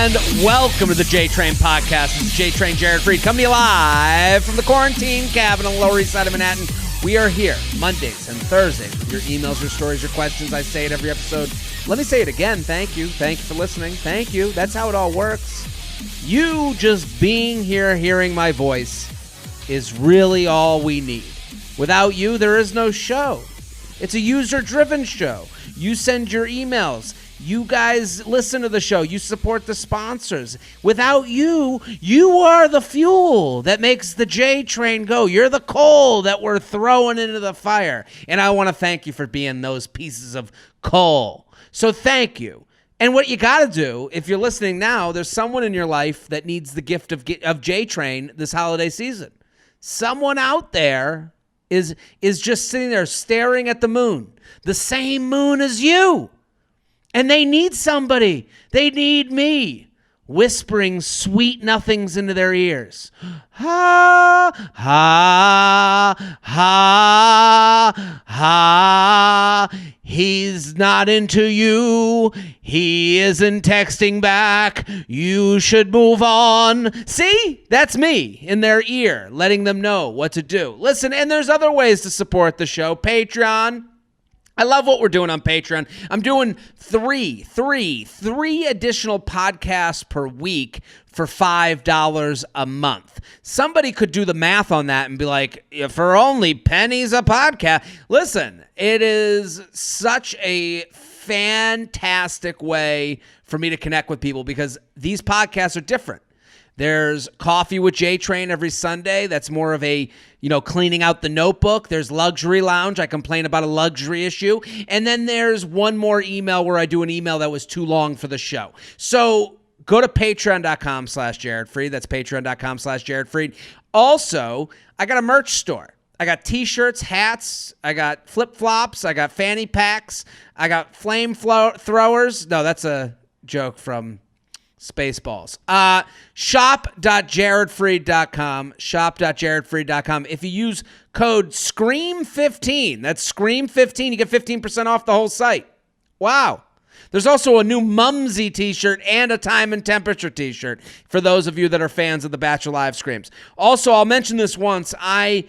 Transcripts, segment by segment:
And welcome to the J-Train Podcast. This is J-Train Jared Freid coming to you live from the quarantine cabin on the Lower East Side of Manhattan. We are here Mondays and Thursdays with your emails, your stories, your questions. I say it every episode. Let me say it again. Thank you. Thank you for listening. Thank you. That's how it all works. You just being here, hearing my voice is really all we need. Without you, there is no show. It's a user-driven show. You send your emails. You guys listen to the show. You support the sponsors. Without you, you are the fuel that makes the J-Train go. You're the coal that we're throwing into the fire. And I want to thank you for being those pieces of coal. So thank you. And what you got to do, if you're listening now, there's someone in your life that needs the gift of J-Train this holiday season. Someone out there is just sitting there staring at the moon, the same moon as you. And they need somebody. They need me, whispering sweet nothings into their ears. Ha, ha, ha, ha. He's not into you. He isn't texting back. You should move on. See? That's me in their ear, letting them know what to do. Listen, and there's other ways to support the show. Patreon. I love what we're doing on Patreon. I'm doing three additional podcasts per week for $5 a month. Somebody could do the math on that and be like, for only pennies a podcast. Listen, it is such a fantastic way for me to connect with people because these podcasts are different. There's Coffee with J-Train every Sunday. That's more of a, cleaning out the notebook. There's Luxury Lounge. I complain about a luxury issue. And then there's one more email where I do an email that was too long for the show. So go to patreon.com/Jared Freid. That's patreon.com/Jared Freid. Also, I got a merch store. I got t-shirts, hats. I got flip-flops. I got fanny packs. I got flame throwers. No, that's a joke from Spaceballs. Shop.jaredfreid.com. Shop.jaredfreid.com. If you use code SCREAM15, that's SCREAM15, you get 15% off the whole site. Wow. There's also a new Mumsy t-shirt and a Time and Temperature t-shirt for those of you that are fans of the Bachelor Live Screams. Also, I'll mention this once. I'm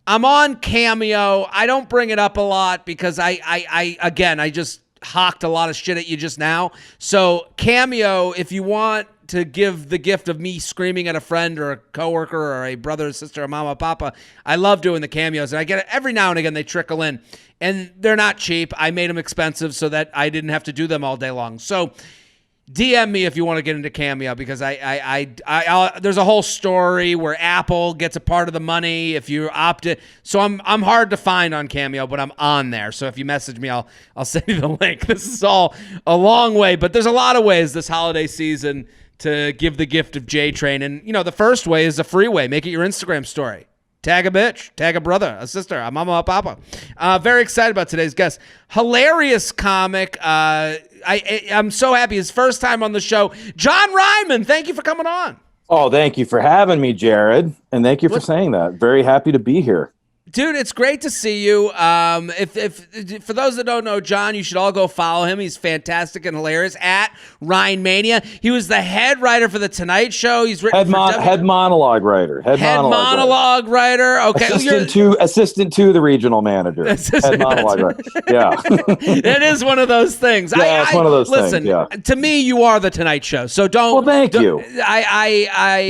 on Cameo. I don't bring it up a lot because I just hawked a lot of shit at you just now. So Cameo, if you want to give the gift of me screaming at a friend or a coworker or a brother or sister or mama or papa, I love doing the cameos. And I get it every now and again, they trickle in. And they're not cheap. I made them expensive so that I didn't have to do them all day long. So DM me if you want to get into Cameo because there's a whole story where Apple gets a part of the money if you opt it. So I'm hard to find on Cameo, but I'm on there. So if you message me, I'll send you the link. This is all a long way, but there's a lot of ways this holiday season to give the gift of J-Train. And the first way is a free way. Make it your Instagram story. Tag a bitch, tag a brother, a sister, a mama, a papa. Very excited about today's guest. Hilarious comic. I'm so happy. His first time on the show. John Ryman, thank you for coming on. Oh, thank you for having me, Jared. And thank you for saying that. Very happy to be here. Dude, it's great to see you. If for those that don't know John, you should all go follow him. He's fantastic and hilarious at Ryan Mania. He was the head writer for The Tonight Show. He's written head monologue writer. Head monologue writer. Okay, assistant to the regional manager. Head monologue writer. Yeah, it is one of those things. Yeah, it's one of those things. Listen, to me, you are The Tonight Show. So don't. Well, thank you.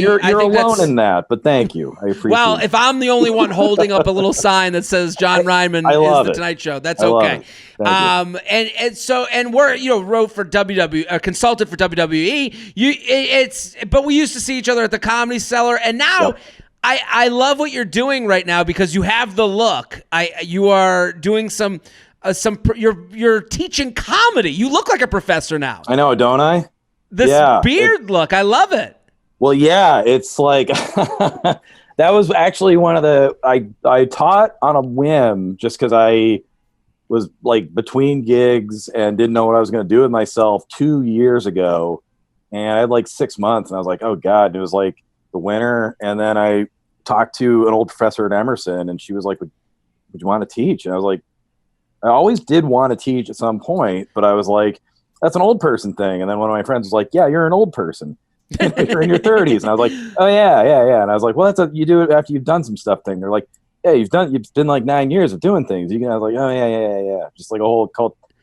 You're alone in that, but thank you. I appreciate. Well, if I'm the only one holding up a little sign that says John Ryman is the Tonight Show, that's okay. And we're wrote for consulted for WWE. But we used to see each other at the Comedy Cellar, and now. Yep. I love what you're doing right now because you have the look. You are doing you're teaching comedy. You look like a professor now. I know, don't I? This beard look, I love it. Well, yeah, it's like that was actually one of the I taught on a whim just because I was like between gigs and didn't know what I was going to do with myself 2 years ago, and I had like 6 months, and I was like, oh god, and it was like the winter, and then I talked to an old professor at Emerson, and she was like, would you want to teach? And I was like, I always did want to teach at some point, but I was like, that's an old person thing. And then one of my friends was like, yeah, you're an old person. You're in your 30s. And I was like, oh yeah. And I was like, well, you do it after you've done some stuff thing. They're like, yeah, you've been like 9 years of doing things. I was like, oh yeah. Just like a whole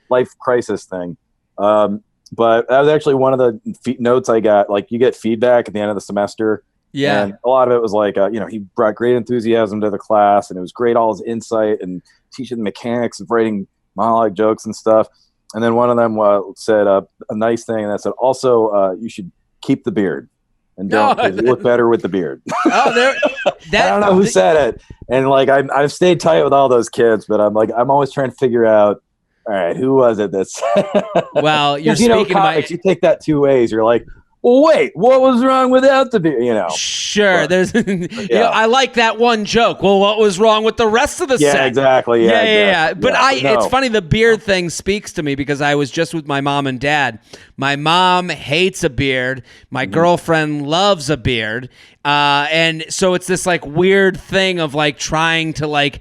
life crisis thing. But that was actually one of the notes I got. Like, you get feedback at the end of the semester. Yeah. And a lot of it was like, he brought great enthusiasm to the class, and it was great, all his insight and teaching the mechanics of writing monologue jokes and stuff. And then one of them said a nice thing, and that said, also, you should keep the beard. And don't, 'cause you look better with the beard. Oh, I don't know who said it. And like, I've stayed tight with all those kids, but I'm always trying to figure out, all right, who was it that's well, you're speaking comics, you take that two ways. You're like, well, wait, what was wrong without the beard? Sure. But, there's I like that one joke. Well, what was wrong with the rest of the set? Exactly. Yeah. But it's funny, the beard thing speaks to me because I was just with my mom and dad. My mom hates a beard. My girlfriend loves a beard. And so it's this like weird thing of like trying to like,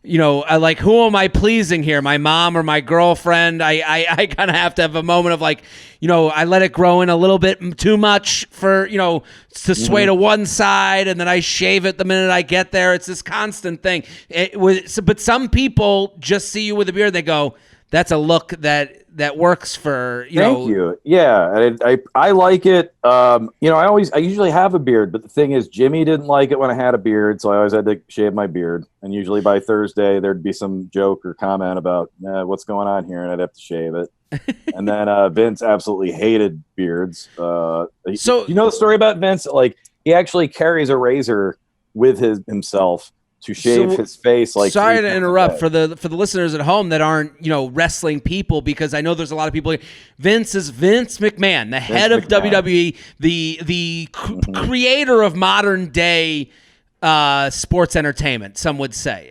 like, who am I pleasing here? My mom or my girlfriend? I kind of have to have a moment of like, I let it grow in a little bit too much for, to sway to one side, and then I shave it the minute I get there. It's this constant thing. But some people just see you with a beard, they go, that's a look that works for, Thank you. Yeah. I like it. I usually have a beard, but the thing is, Jimmy didn't like it when I had a beard. So I always had to shave my beard. And usually by Thursday, there'd be some joke or comment about what's going on here. And I'd have to shave it. And then Vince absolutely hated beards. So you know the story about Vince? Like, he actually carries a razor with himself to shave his face. Like, sorry to interrupt for the listeners at home that aren't wrestling people, because I know there's a lot of people. Vince is Vince McMahon, the head of WWE, the creator of modern day sports entertainment. Some would say.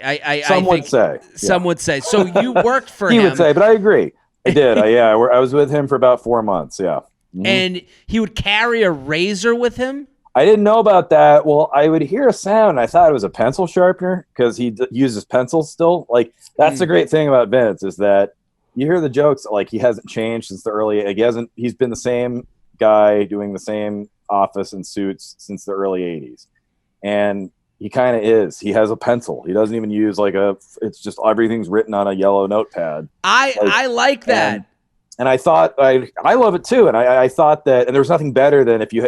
Some would say. So you worked for him. He would say, but I agree. I did. I was with him for about 4 months. Yeah. Mm-hmm. And he would carry a razor with him. I didn't know about that. Well, I would hear a sound. I thought it was a pencil sharpener because he uses pencils still. Like, that's the great thing about Vince, is that you hear the jokes. Like, he hasn't changed since the early. Like, he's been the same guy doing the same office and suits since the early 80s. And he kind of is. He has a pencil. He doesn't even use it's just everything's written on a yellow notepad. I like that. And I thought, I love it too. And I thought that, and there was nothing better than if you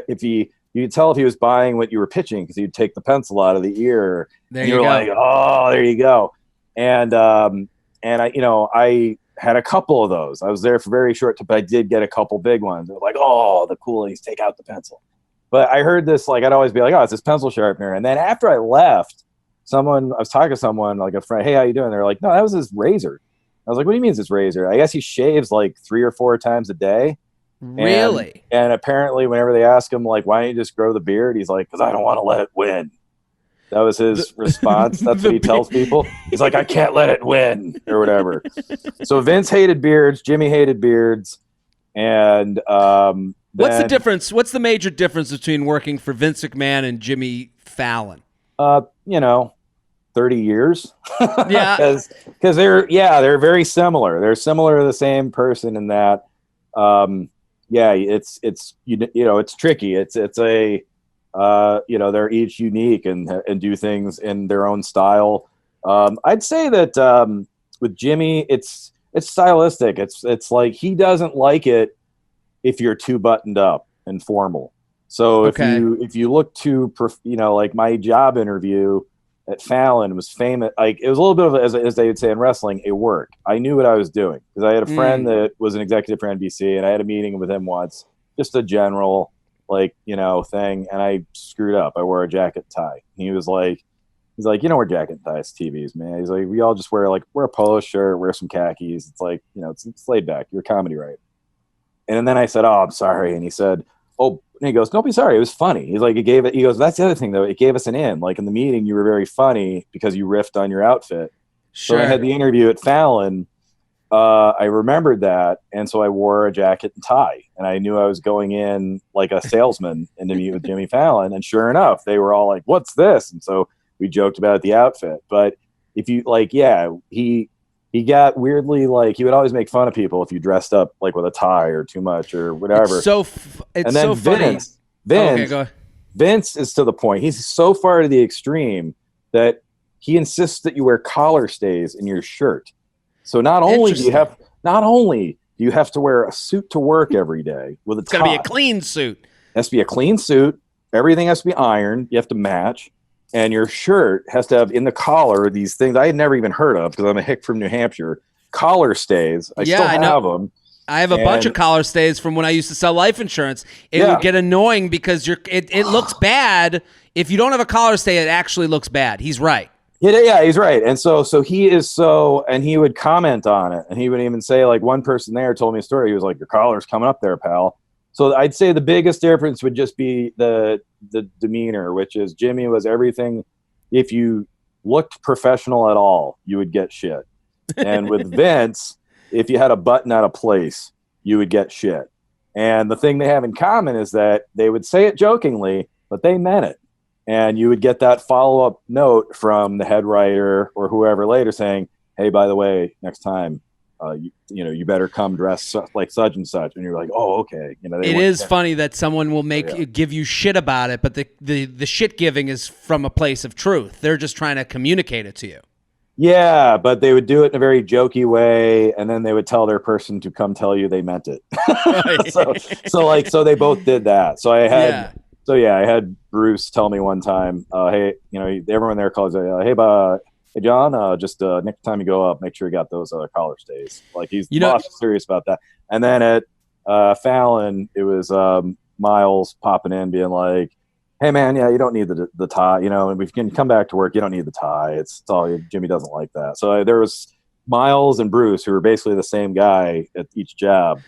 could tell if he was buying what you were pitching, because he'd take the pencil out of the ear. There you go. Like, oh, there you go. And I had a couple of those. I was there for very short, but I did get a couple big ones. Like, oh, the coolies, take out the pencil. But I heard this, like, I'd always be like, oh, it's this pencil sharpener. And then after I left, I was talking to someone, like a friend, hey, how you doing? They're like, no, that was his razor. I was like, what do you mean it's his razor? I guess he shaves like 3 or 4 times a day. Really? And apparently whenever they ask him, like, why don't you just grow the beard? He's like, because I don't want to let it win. That was his response. That's what he tells people. He's like, I can't let it win, or whatever. So Vince hated beards. Jimmy hated beards. And what's the difference? What's the major difference between working for Vince McMahon and Jimmy Fallon? 30 years. Yeah. Because they're very similar. They're similar to the same person in that. It's tricky. It's they're each unique and do things in their own style. I'd say that with Jimmy, it's stylistic. It's like he doesn't like it if you're too buttoned up and formal. So if you look too, like my job interview at Fallon was famous. Like, it was a little bit of, as they would say in wrestling, a work. I knew what I was doing because I had a friend that was an executive for NBC, and I had a meeting with him once, just a general thing, and I screwed up. I wore a jacket and tie. And he was like, wear jacket and ties TVs, man. He's like, we all just wear a polo shirt, wear some khakis. It's like, it's laid back. You're a comedy writer. And then I said, oh, I'm sorry. And he said, oh, and he goes, don't be sorry. It was funny. He's like, he goes, that's the other thing though. It gave us an in. Like in the meeting, you were very funny because you riffed on your outfit. Sure. So I had the interview at Fallon. I remembered that. And so I wore a jacket and tie, and I knew I was going in like a salesman in to meet with Jimmy Fallon. And sure enough, they were all like, what's this? And so we joked about the outfit. But if you he got weirdly like he would always make fun of people if you dressed up like with a tie or too much or whatever. It's and then so funny. Vince, Go ahead. Vince is to the point. He's so far to the extreme that he insists that you wear collar stays in your shirt. So not only do you have to wear a suit to work every day with a tie. It's got to be a clean suit. It has to be a clean suit. Everything has to be ironed. You have to match. And your shirt has to have in the collar these things I had never even heard of because I'm a hick from New Hampshire. Collar stays. I still have them. I have a bunch of collar stays from when I used to sell life insurance. It would get annoying because it looks bad. If you don't have a collar stay, it actually looks bad. He's right. Yeah, he's right. And so he is and he would comment on it. And he would even say, like, one person there told me a story. He was like, your collar's coming up there, pal. So I'd say the biggest difference would just be the demeanor, which is Jimmy was everything. If you looked professional at all, you would get shit. And with Vince, if you had a button out of place, you would get shit. And the thing they have in common is that they would say it jokingly, but they meant it. And you would get that follow-up note from the head writer or whoever later saying, hey, by the way, next time, you better come dressed like such and such. And you're like, oh, okay. It is funny that someone will give you shit about it, but the shit giving is from a place of truth. They're just trying to communicate it to you. Yeah, but they would do it in a very jokey way, and then they would tell their person to come tell you they meant it. so they both did that. So I had Bruce tell me one time, hey, everyone there calls, hey, John, just next time you go up, make sure you got those collar stays. Like he's serious about that. And then at Fallon, it was Miles popping in, being like, hey man, yeah, you don't need the tie, and we can come back to work. You don't need the tie. It's all Jimmy doesn't like that. So there was Miles and Bruce, who were basically the same guy at each job,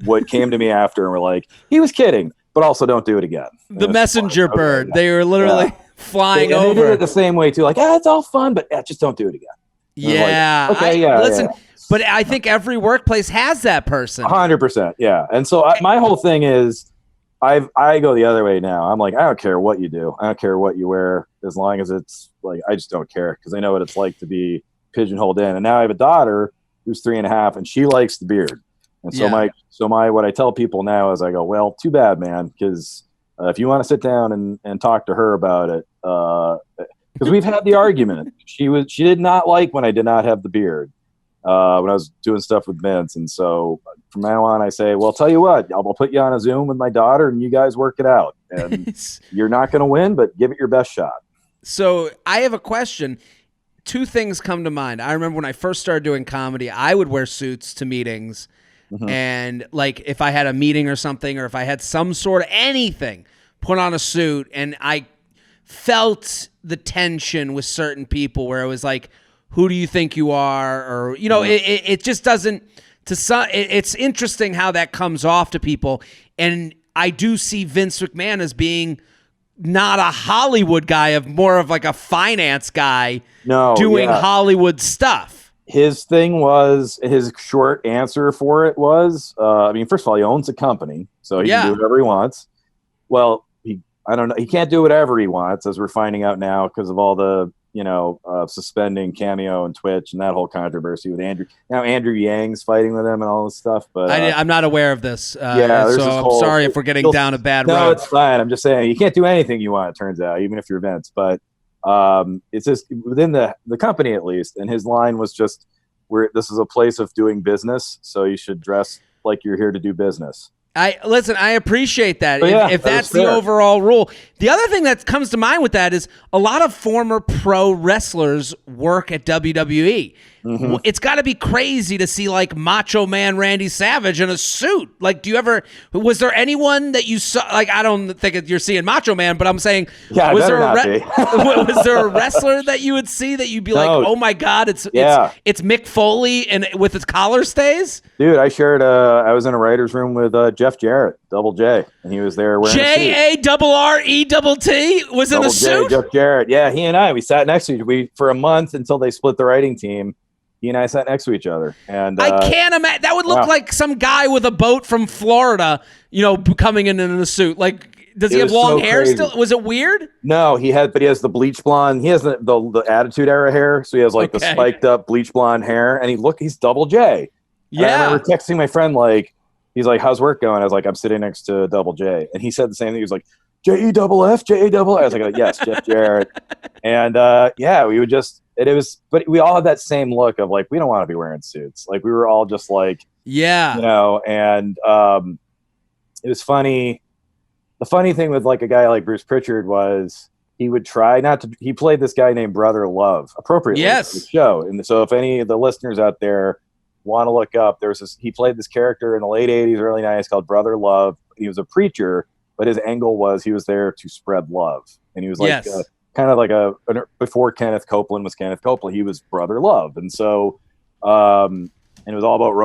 what came to me after and were like, he was kidding, but also don't do it again. And the messenger bird. Okay, they were literally flying over. They did it the same way too. Like, it's all fun, but just don't do it again. Yeah. Like, okay. Listen, but I think every workplace has that person. 100%. Yeah. And so my whole thing is, I go the other way now. I'm like, I don't care what you do. I don't care what you wear, as long as it's like, I just don't care because I know what it's like to be pigeonholed in. And now I have a daughter who's 3.5, and she likes the beard. And so what I tell people now is I go, well, too bad, man, because if you want to sit down and talk to her about it, because we've had the argument. She did not like when I did not have the beard when I was doing stuff with Vince. And so from now on, I say, well, tell you what, I'll put you on a Zoom with my daughter and you guys work it out. And you're not going to win, but give it your best shot. So I have a question. Two things come to mind. I remember when I first started doing comedy, I would wear suits to meetings. Mm-hmm. And like if I had a meeting or something, or if I had some sort of anything, put on a suit. And I felt the tension with certain people where it was like, who do you think you are? Or, it just doesn't, it's interesting how that comes off to people. And I do see Vince McMahon as being not a Hollywood guy, of more of like a finance guy doing Hollywood stuff. His thing was, his short answer for it was, first of all, he owns a company, so he can do whatever he wants. Well, I don't know. He can't do whatever he wants, as we're finding out now because of all the, suspending Cameo and Twitch and that whole controversy with Andrew. Now Andrew Yang's fighting with him and all this stuff. But I'm not aware of this. So I'm sorry if we're getting down a bad road. No, it's fine. I'm just saying you can't do anything you want, it turns out, even if you're Vince. But it's just within the company at least. And his line was just, this is a place of doing business, so you should dress like you're here to do business. I appreciate that. If that's the overall rule. The other thing that comes to mind with that is a lot of former pro wrestlers work at WWE. Mm-hmm. It's got to be crazy to see like Macho Man Randy Savage in a suit. Like, was there anyone that you saw? Like, I don't think you're seeing Macho Man, but I'm saying, was there a wrestler that you would see that you'd be like, oh my God, it's Mick Foley and with his collar stays? Dude, I shared. I was in a writer's room with Jeff Jarrett, Double J, and he was there wearing JARRETT was in a suit. Jeff Jarrett, yeah, he and I sat next to each other for a month until they split the writing team. He and I sat next to each other, and I can't imagine that would look like some guy with a boat from Florida, coming in a suit. Like, Does he have long hair still? Was it weird? No, but he has the bleach blonde. He has the Attitude Era hair, so he has like the spiked up bleach blonde hair, and he's Double J. And I remember texting my friend, like, he's like, "How's work going?" I was like, "I'm sitting next to Double J," and he said the same thing. He was like, "JEFF, JEFF." I was like, "Yes, Jeff Jarrett." And we would just, but we all had that same look of like, we don't want to be wearing suits. Like, we were all just like, and it was funny. The funny thing with like a guy like Bruce Pritchard was he would try he played this guy named Brother Love appropriately for the show. And so if any of the listeners out there want to look up, he played this character in the late 80s, early 90s called Brother Love. He was a preacher, but his angle was he was there to spread love. And he was like kind of like before Kenneth Copeland was Kenneth Copeland, he was Brother Love. And so, and it was all about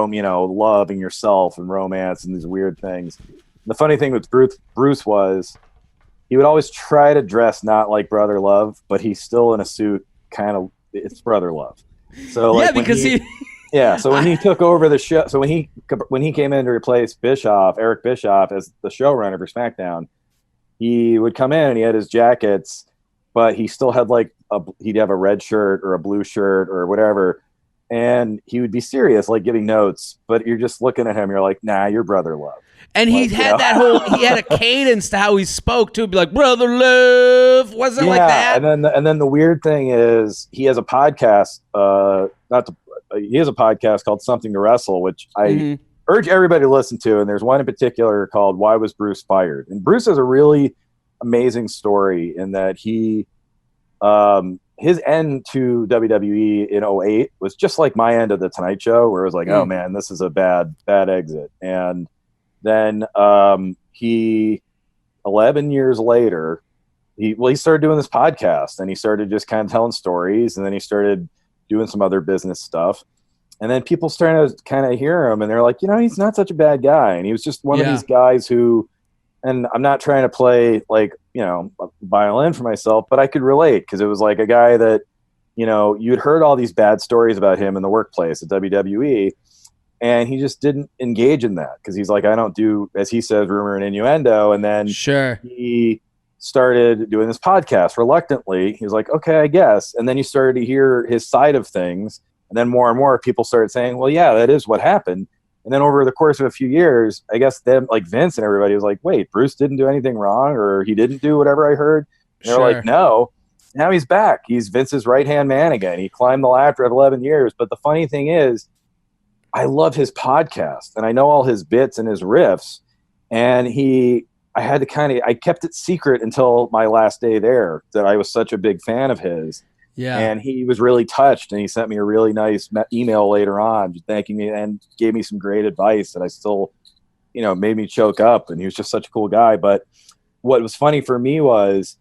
loving yourself and romance and these weird things. The funny thing with Bruce was he would always try to dress not like Brother Love, but he's still in a suit. It's Brother Love. So like so when he took over the show, so when he came in to replace Eric Bischoff as the showrunner for SmackDown, he would come in and he had his jackets, but he still had he'd have a red shirt or a blue shirt or whatever. And he would be serious, like giving notes, but you're just looking at him. You're like, nah, you're Brother Love. And he had he had a cadence to how he spoke too. Be like, Brother Love. Was it like that? And then the weird thing is he has a podcast, he has a podcast called Something to Wrestle, which I urge everybody to listen to. And there's one in particular called Why Was Bruce Fired? And Bruce has a really amazing story in that his end to WWE in 2008 was just like my end of the Tonight Show, where it was like, oh man, this is a bad exit. And then 11 years later, he started doing this podcast, and he started just kind of telling stories, and then he started doing some other business stuff. And then people started to kind of hear him, and they're like, he's not such a bad guy. And he was just one of these guys who, and I'm not trying to play a violin for myself, but I could relate because it was like a guy that, you'd heard all these bad stories about him in the workplace at WWE, and he just didn't engage in that because he's like, I don't do, as he says, rumor and innuendo. And then he started doing this podcast reluctantly. He was like, okay, I guess. And then you started to hear his side of things. And then more and more people started saying, well, yeah, that is what happened. And then over the course of a few years, I guess them, like Vince and everybody, was like, wait, Bruce didn't do anything wrong, or he didn't do whatever I heard. And they're like, no. Now he's back. He's Vince's right-hand man again. He climbed the ladder at 11 years. But the funny thing is, I love his podcast, and I know all his bits and his riffs. And I kept it secret until my last day there that I was such a big fan of his. Yeah. And he was really touched, and he sent me a really nice email later on thanking me and gave me some great advice that I still, made me choke up. And he was just such a cool guy. But what was funny for me was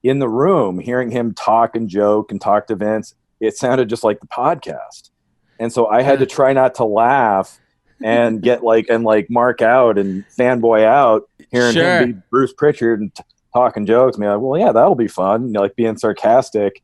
in the room, hearing him talk and joke and talk to Vince, it sounded just like the podcast. And so I had to try not to laugh and get mark out and fanboy out hearing him be Bruce Pritchard and talking jokes. And be like, well, yeah, that'll be fun. Being sarcastic.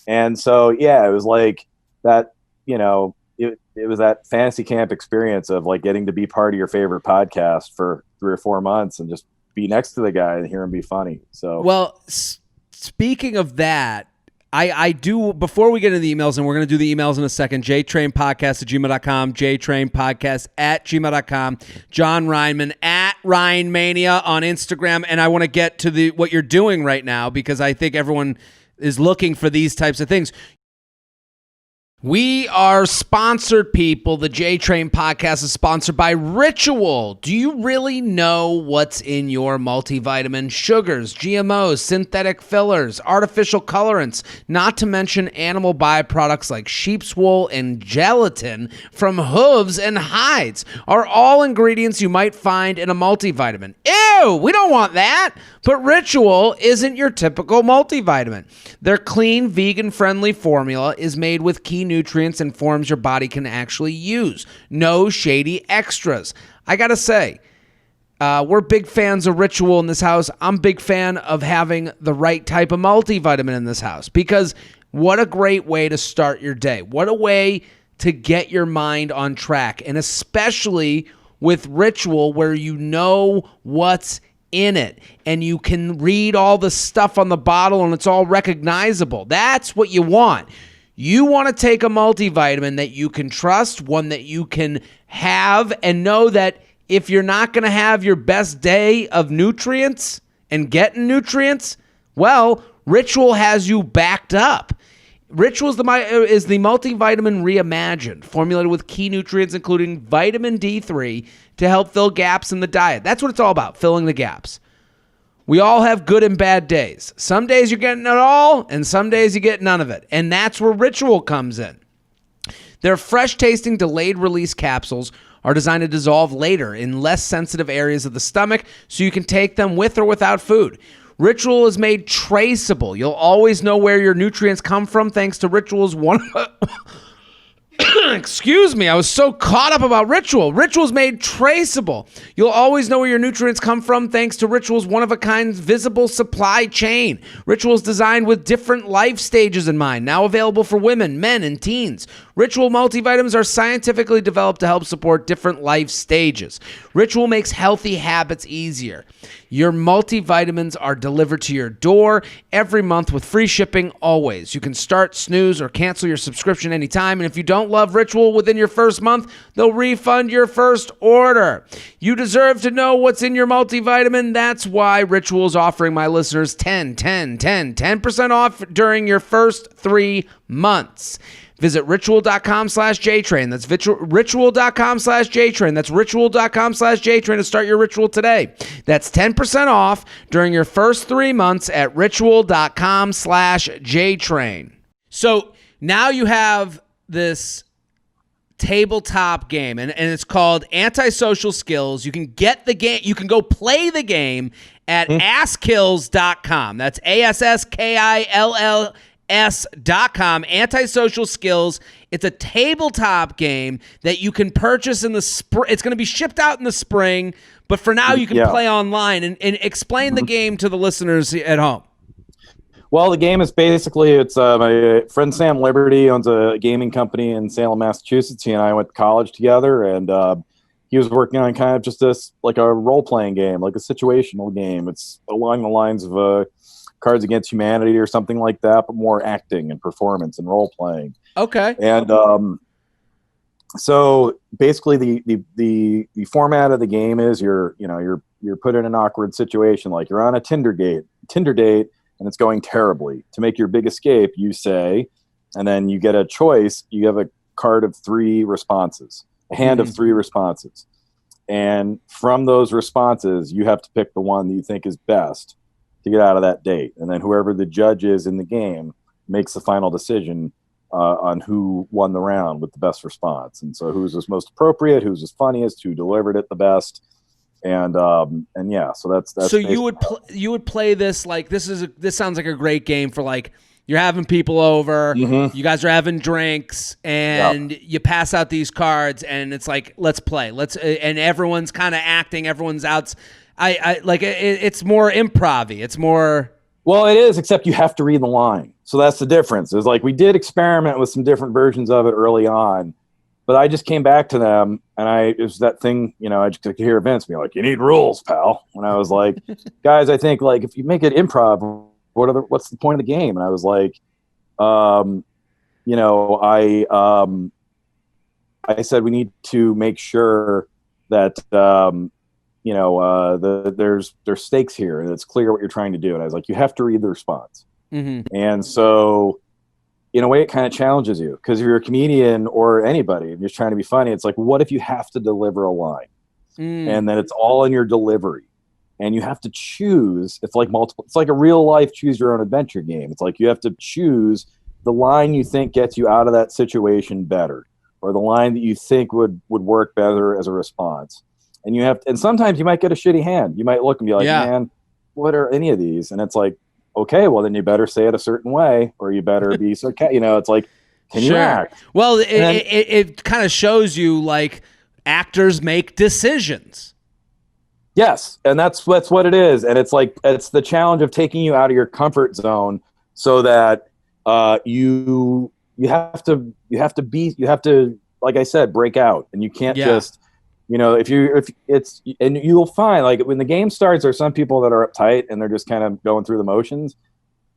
And so, yeah, it was like that, it was that fantasy camp experience of like getting to be part of your favorite podcast for 3 or 4 months and just be next to the guy and hear him be funny. So, well, speaking of that, I do, before we get into the emails, and we're going to do the emails in a second, jtrainpodcast@gmail.com, jtrainpodcast@gmail.com, John Reinman @ReinMania on Instagram. And I want to get to what you're doing right now because I think everyone is looking for these types of things. We are sponsored, people. The J-Train podcast is sponsored by Ritual. Do you really know what's in your multivitamin? Sugars, GMOs, synthetic fillers, artificial colorants, not to mention animal byproducts like sheep's wool and gelatin from hooves and hides are all ingredients you might find in a multivitamin. Ew, we don't want that. But Ritual isn't your typical multivitamin. Their clean, vegan-friendly formula is made with key nutrients and forms your body can actually use. No shady extras. I gotta say, we're big fans of Ritual in this house. I'm a big fan of having the right type of multivitamin in this house because what a great way to start your day. What a way to get your mind on track, and especially with Ritual where you know what's in it, and you can read all the stuff on the bottle and it's all recognizable. That's what you want. You want to take a multivitamin that you can trust, one that you can have and know that if you're not going to have your best day of nutrients and getting nutrients, well, Ritual has you backed up. Ritual is the multivitamin reimagined, formulated with key nutrients including vitamin D3 to help fill gaps in the diet. That's what it's all about, filling the gaps. We all have good and bad days. Some days you're getting it all, and some days you get none of it. And that's where Ritual comes in. Their fresh-tasting, delayed-release capsules are designed to dissolve later in less sensitive areas of the stomach, so you can take them with or without food. Ritual is made traceable. You'll always know where your nutrients come from thanks to Ritual's one... Excuse me, I was so caught up about Ritual. Ritual's made traceable. You'll always know where your nutrients come from thanks to Ritual's one-of-a-kind visible supply chain. Ritual's designed with different life stages in mind, now available for women, men, and teens. Ritual multivitamins are scientifically developed to help support different life stages. Ritual makes healthy habits easier. Your multivitamins are delivered to your door every month with free shipping always. You can start, snooze, or cancel your subscription anytime. And if you don't love Ritual within your first month, they'll refund your first order. You deserve to know what's in your multivitamin. That's why Ritual is offering my listeners 10% off during your first 3 months. Visit ritual.com/JTrain. That's ritual.com/JTrain. That's ritual.com/JTrain to start your Ritual today. That's 10% off during your first 3 months at ritual.com/JTrain. So now you have this tabletop game, and it's called Antisocial Skills. You can get the game. You can go play the game at asskills.com. That's ASSKILLS.com. Antisocial Skills. It's a tabletop game that you can purchase in the spring. It's going to be shipped out in the spring, but for now you can play online and explain the game to the listeners at home. Well, the game is basically, it's my friend Sam Liberty owns a gaming company in Salem, Massachusetts. He and I went to college together, and he was working on kind of just this, like a role-playing game, like a situational game. It's along the lines of Cards Against Humanity or something like that, but more acting and performance and role-playing. Okay. And so basically the format of the game is you're put in an awkward situation, like you're on a Tinder date, and it's going terribly. To make your big escape, you say, and then you get a choice. You have a card of 3 responses, a hand of 3 responses. And from those responses, you have to pick the one that you think is best to get out of that date. And then whoever the judge is in the game makes the final decision on who won the round with the best response. And so who's was most appropriate, who's was funniest, who delivered it the best. And yeah, so that's so you would play this, like, this sounds like a great game for, like, you're having people over, you guys are having drinks, and you pass out these cards, and it's like, let's play, and everyone's kind of acting, everyone's out. I like it's more improv-y. It's more. Well, it is, except you have to read the line. So that's the difference. It's like we did experiment with some different versions of it early on. But I just came back to them, and it was that thing, I just could hear Vince be like, "You need rules, pal." And I was like, "Guys, I think, like, if you make it improv, what's the point of the game?" And I was like, I said we need to make sure that there's stakes here, and it's clear what you're trying to do. And I was like, you have to read the response. And so, in a way, it kind of challenges you, because if you're a comedian or anybody and you're trying to be funny, it's like, what if you have to deliver a line? And then it's all in your delivery, and you have to choose. It's like multiple. It's like a real life choose your own adventure game. It's like you have to choose the line you think gets you out of that situation better, or the line that you think would work better as a response. And you have, and sometimes you might get a shitty hand. You might look and be like, man, what are any of these? And it's like, okay, well then you better say it a certain way, or you better be sarcastic. It's like, can you act? Well, it kind of shows you, like, actors make decisions. Yes, and that's what it is. And it's like, it's the challenge of taking you out of your comfort zone, so that you have to, like I said, break out, and you can't just if it's, and you'll find like when the game starts, there's some people that are uptight and they're just kind of going through the motions.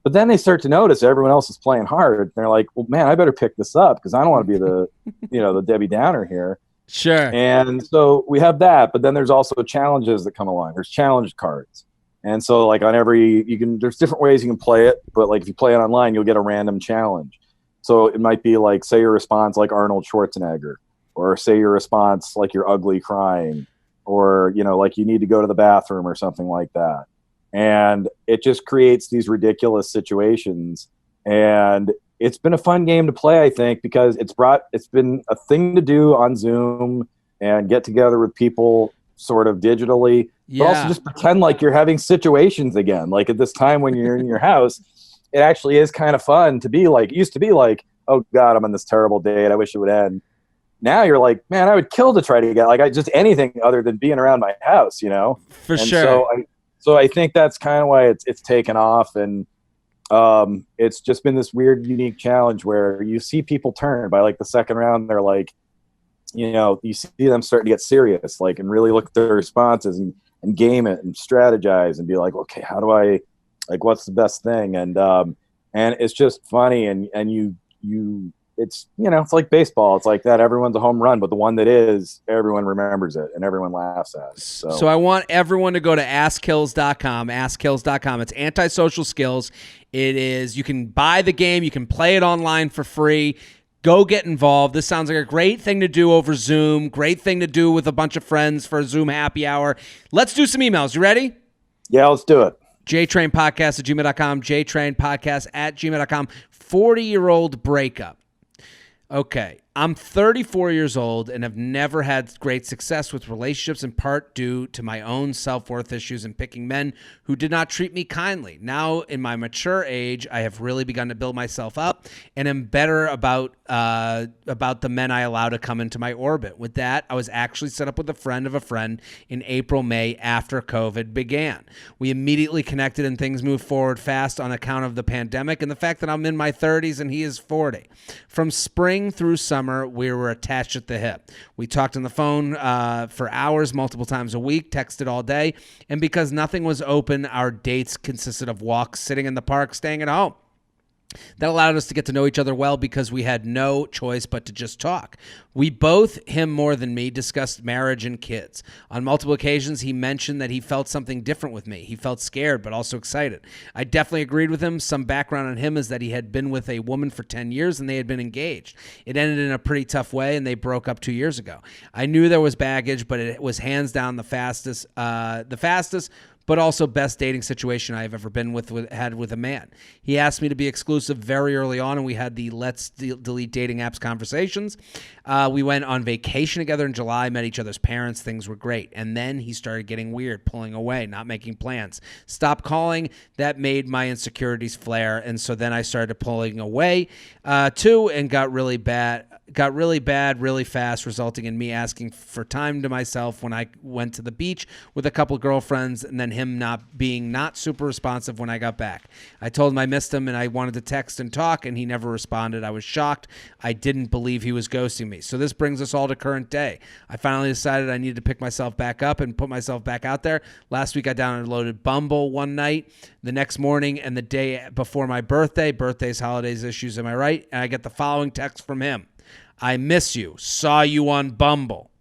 But then they start to notice everyone else is playing hard. They're like, well, man, I better pick this up because I don't want to be the, the Debbie Downer here. Sure. And so we have that, but then there's also challenges that come along. There's challenge cards. And so like there's different ways you can play it, but like if you play it online, you'll get a random challenge. So it might be like, say your response like Arnold Schwarzenegger, or say your response like you're ugly crying, or, like you need to go to the bathroom or something like that. And it just creates these ridiculous situations. And it's been a fun game to play, I think, because it's been a thing to do on Zoom and get together with people sort of digitally, but also just pretend like you're having situations again. Like at this time when you're in your house, it actually is kind of fun to be like, it used to be like, oh God, I'm on this terrible date. I wish it would end. Now you're like, man, I would kill to try to get just anything other than being around my house, For sure. So I think that's kind of why it's taken off. And it's just been this weird, unique challenge where you see people turn by like the second round. They're like, you see them starting to get serious, like, and really look at their responses and game it and strategize and be like, okay, how do I, like, what's the best thing? And it's just funny. And it's, it's like baseball. It's like that. Everyone's a home run, but the one that is, everyone remembers it and everyone laughs at it. So I want everyone to go to askkills.com, askkills.com. It's antisocial skills. It is, you can buy the game. You can play it online for free. Go get involved. This sounds like a great thing to do over Zoom. Great thing to do with a bunch of friends for a Zoom happy hour. Let's do some emails. You ready? Yeah, let's do it. jtrainpodcast@gmail.com, jtrainpodcast@gmail.com. 40-year-old breakup. Okay, I'm 34 years old and have never had great success with relationships, in part due to my own self-worth issues and picking men who did not treat me kindly. Now, in my mature age, I have really begun to build myself up and am better about the men I allow to come into my orbit. With that, I was actually set up with a friend of a friend in April, May, after COVID began. We immediately connected and things moved forward fast on account of the pandemic and the fact that I'm in my 30s and he is 40. From spring through summer, we were attached at the hip. We talked on the phone for hours, multiple times a week, texted all day, and because nothing was open, our dates consisted of walks, sitting in the park, staying at home. That allowed us to get to know each other well because we had no choice but to just talk. We both, him more than me, discussed marriage and kids. On multiple occasions, he mentioned that he felt something different with me. He felt scared, but also excited. I definitely agreed with him. Some background on him is that he had been with a woman for 10 years and they had been engaged. It ended in a pretty tough way and they broke up 2 years ago. I knew there was baggage, but it was hands down the fastest, but also best dating situation I've ever been had with a man. He asked me to be exclusive very early on, and we had the let's delete dating apps conversations. We went on vacation together in July, met each other's parents. Things were great. And then he started getting weird, pulling away, not making plans. Stopped calling. That made my insecurities flare. And so then I started pulling away too, and got really bad really fast, resulting in me asking for time to myself when I went to the beach with a couple girlfriends, and then him not super responsive when I got back. I told him I missed him and I wanted to text and talk, and he never responded. I was shocked. I didn't believe he was ghosting me. So this brings us all to current day. I finally decided I needed to pick myself back up and put myself back out there. Last week I downloaded Bumble one night, the next morning and the day before my birthdays, holidays, issues, am I right? And I get the following text from him. I miss you. Saw you on Bumble.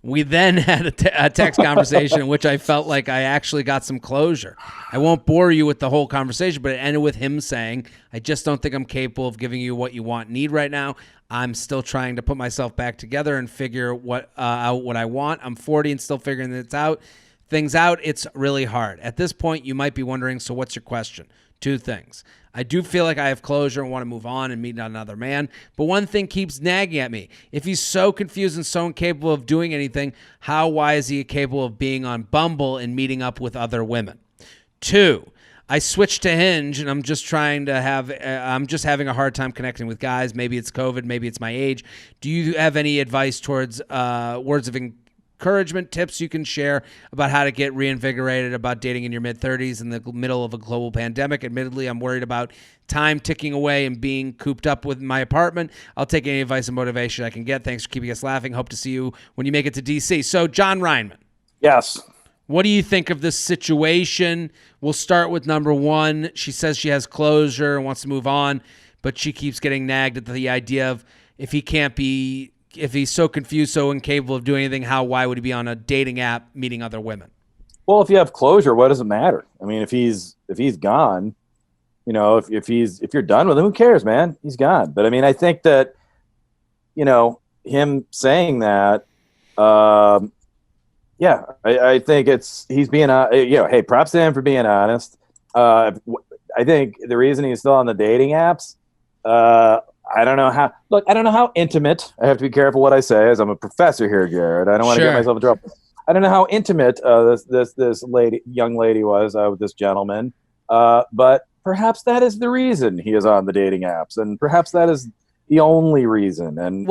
We then had a text conversation in which I felt like I actually got some closure. I won't bore you with the whole conversation, but it ended with him saying, I just don't think I'm capable of giving you what you want and need right now. I'm still trying to put myself back together and figure out what I want. I'm 40 and still figuring things out. It's really hard. At this point, you might be wondering, so what's your question? Two things. I do feel like I have closure and want to move on and meet another man, but one thing keeps nagging at me. If he's so confused and so incapable of doing anything, why is he capable of being on Bumble and meeting up with other women? Two, I switched to Hinge and I'm just having a hard time connecting with guys. Maybe it's COVID, maybe it's my age. Do you have any advice towards words of encouragement, tips you can share about how to get reinvigorated about dating in your mid-30s in the middle of a global pandemic. Admittedly, I'm worried about time ticking away and being cooped up with my apartment. I'll take any advice and motivation I can get. Thanks for keeping us laughing. Hope to see you when you make it to D.C. So, John Reinman. Yes. What do you think of this situation? We'll start with number one. She says she has closure and wants to move on, but she keeps getting nagged at the idea of if he's so confused, so incapable of doing anything, why would he be on a dating app meeting other women? Well, if you have closure, what does it matter? I mean, if he's gone, if you're done with him, who cares, man? He's gone. But I mean, I think that, him saying that, I think he's being, hey, props to him for being honest. I think the reason he's still on the dating apps, I don't know how intimate. I have to be careful what I say, as I'm a professor here, Jared. I don't want to get myself in trouble. I don't know how intimate this young lady was with this gentleman, but perhaps that is the reason he is on the dating apps, and perhaps that is the only reason. And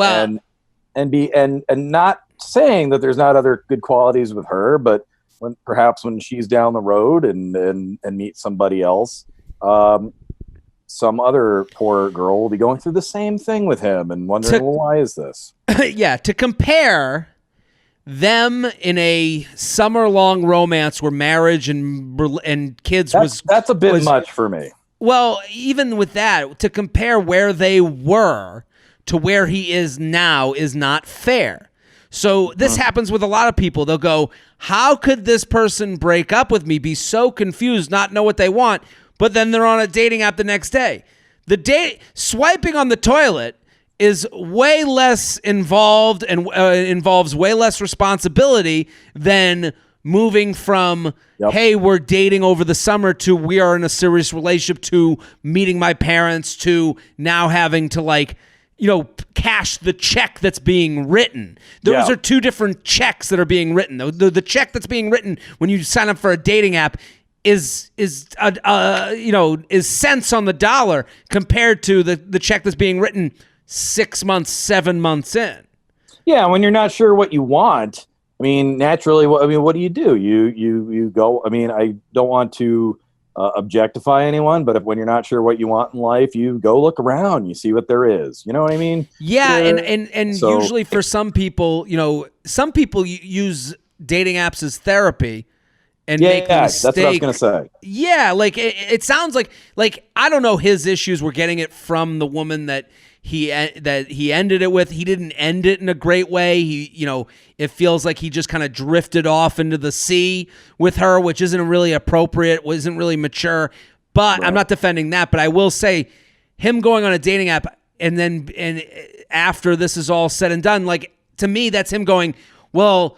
not saying that there's not other good qualities with her, but when she's down the road and meets somebody else, some other poor girl will be going through the same thing with him and wondering, why is this? Yeah, to compare them in a summer-long romance where marriage and kids that's a bit much for me. Well, even with that, to compare where they were to where he is now is not fair. So this happens with a lot of people. They'll go, how could this person break up with me, be so confused, not know what they want, but then they're on a dating app the next day? Swiping on the toilet is way less involved and involves way less responsibility than moving from, hey, we're dating over the summer to we are in a serious relationship to meeting my parents to now having to cash the check that's being written. Those are two different checks that are being written. The check that's being written when you sign up for a dating app is cents on the dollar compared to the check that's being written 6 months, 7 months in. Yeah, when you're not sure what you want, I mean, naturally, what do? You go. I mean, I don't want to objectify anyone, but when you're not sure what you want in life, you go look around, you see what there is. You know what I mean? Yeah, and usually for some people, some people use dating apps as therapy. And make mistakes. That's what I was going to say. Yeah, it sounds like I don't know his issues were getting it from the woman that he ended it with. He didn't end it in a great way. It feels like he just kind of drifted off into the sea with her, which isn't really appropriate, isn't really mature. But right. I'm not defending that. But I will say, him going on a dating app and after this is all said and done, to me, that's him going, well,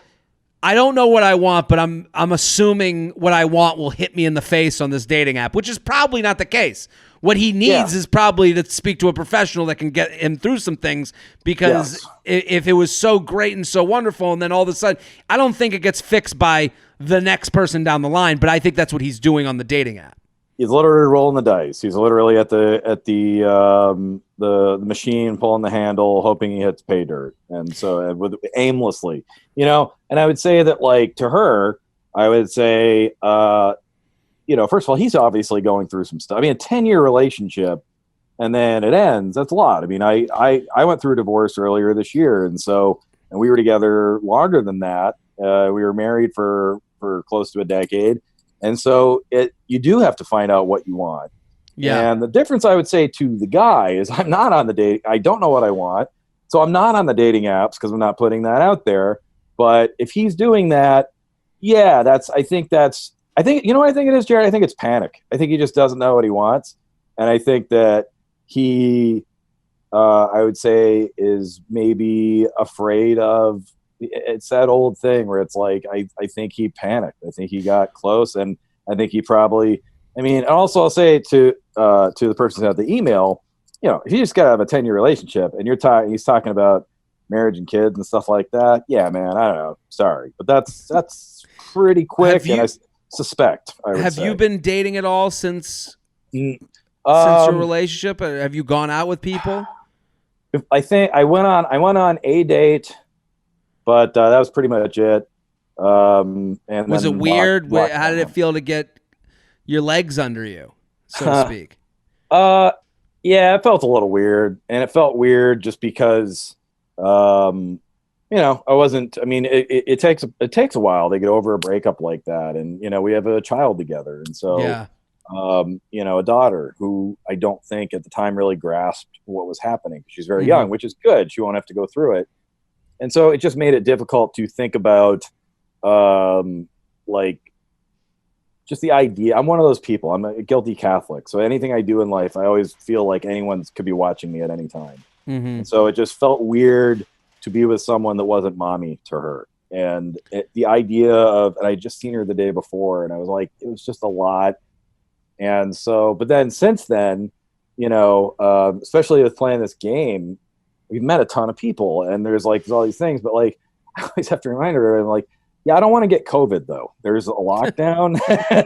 I don't know what I want, but I'm assuming what I want will hit me in the face on this dating app, which is probably not the case. What he needs is probably to speak to a professional that can get him through some things, because if it was so great and so wonderful, and then all of a sudden, I don't think it gets fixed by the next person down the line, but I think that's what he's doing on the dating app. He's literally rolling the dice. He's literally at the machine, pulling the handle, hoping he hits pay dirt, and so aimlessly, And I would say that, to her, I would say, first of all, he's obviously going through some stuff. I mean, a 10-year relationship, and then it ends. That's a lot. I mean, I went through a divorce earlier this year, and we were together longer than that. We were married for close to a decade. And so you do have to find out what you want. Yeah. And the difference I would say to the guy is I'm not on the date. I don't know what I want. So I'm not on the dating apps because I'm not putting that out there. But if he's doing that, you know what I think it is, Jared? I think it's panic. I think he just doesn't know what he wants. And I think that he, I would say, is maybe afraid of, it's that old thing where it's like, I think he panicked. I think he got close, and I think he probably, and also I'll say to the person who had the email, if you just got to have a 10-year relationship and he's talking about marriage and kids and stuff like that. Yeah, man, I don't know. Sorry. But that's pretty quick. And I suspect, have you been dating at all since your relationship? Have you gone out with people? I think I went on a date, but that was pretty much it. And Was it then weird? How did it lockdown. feel to get your legs under you, so to speak? Yeah, it felt a little weird, and it felt weird just because, I wasn't. I mean, it takes a while to get over a breakup like that, and we have a child together, and so Yeah. a daughter who I don't think at the time really grasped what was happening. She's very Mm-hmm. young, which is good. She won't have to go through it, and so it just made it difficult to think about, like just the idea. I'm one of those people. I'm a guilty Catholic, so anything I do in life, I always feel like anyone could be watching me at any time. Mm-hmm. And so it just felt weird to be with someone that wasn't mommy to her. And the idea of, and I just seen her the day before, and I was like, it was just a lot. And so, but then since then, especially with playing this game, we've met a ton of people, and there's all these things, but like, I always have to remind her, I'm like, yeah, I don't want to get COVID though. There's a lockdown.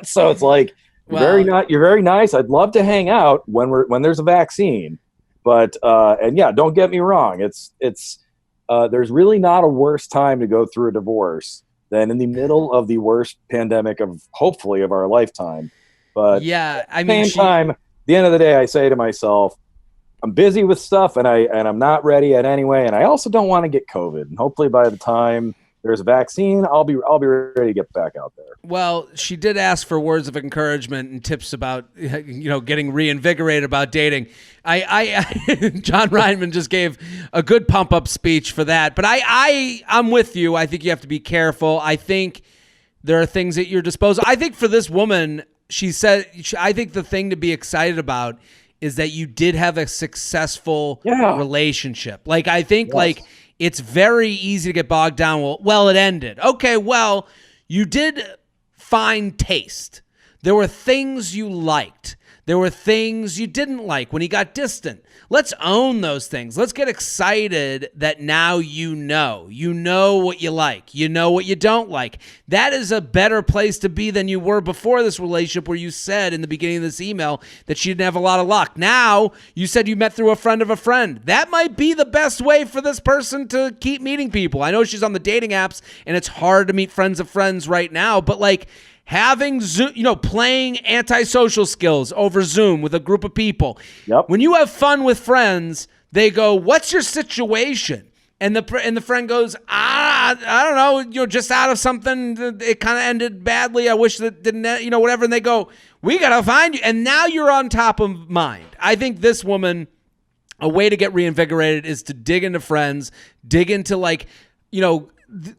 So it's like, you're very nice. I'd love to hang out when there's a vaccine, but, and yeah, don't get me wrong. There's really not a worse time to go through a divorce than in the middle of the worst pandemic hopefully of our lifetime. But yeah, I mean, at the end of the day, I say to myself, I'm busy with stuff, and I'm not ready yet anyway. And I also don't want to get COVID. And hopefully by the time there's a vaccine, I'll be ready to get back out there. Well, she did ask for words of encouragement and tips about, getting reinvigorated about dating. John Reinman just gave a good pump up speech for that. But I'm with you. I think you have to be careful. I think there are things at your disposal. I think for this woman, she said, I think the thing to be excited about is that you did have a successful relationship. Like, I think it's very easy to get bogged down. Well, it ended. Okay, well, you did find taste. There were things you liked. There were things you didn't like when he got distant. Let's own those things. Let's get excited that now you know what you like. You know what you don't like. That is a better place to be than you were before this relationship, where you said in the beginning of this email that she didn't have a lot of luck. Now you said you met through a friend of a friend. That might be the best way for this person to keep meeting people. I know she's on the dating apps and it's hard to meet friends of friends right now, but like, having Zoom, playing antisocial skills over Zoom with a group of people. Yep. When you have fun with friends, they go, "What's your situation?" And the friend goes, I don't know, just out of something. It kind of ended badly. I wish that didn't, whatever. And they go, "We gotta find you." And now you're on top of mind. I think this woman, a way to get reinvigorated is to dig into friends, dig into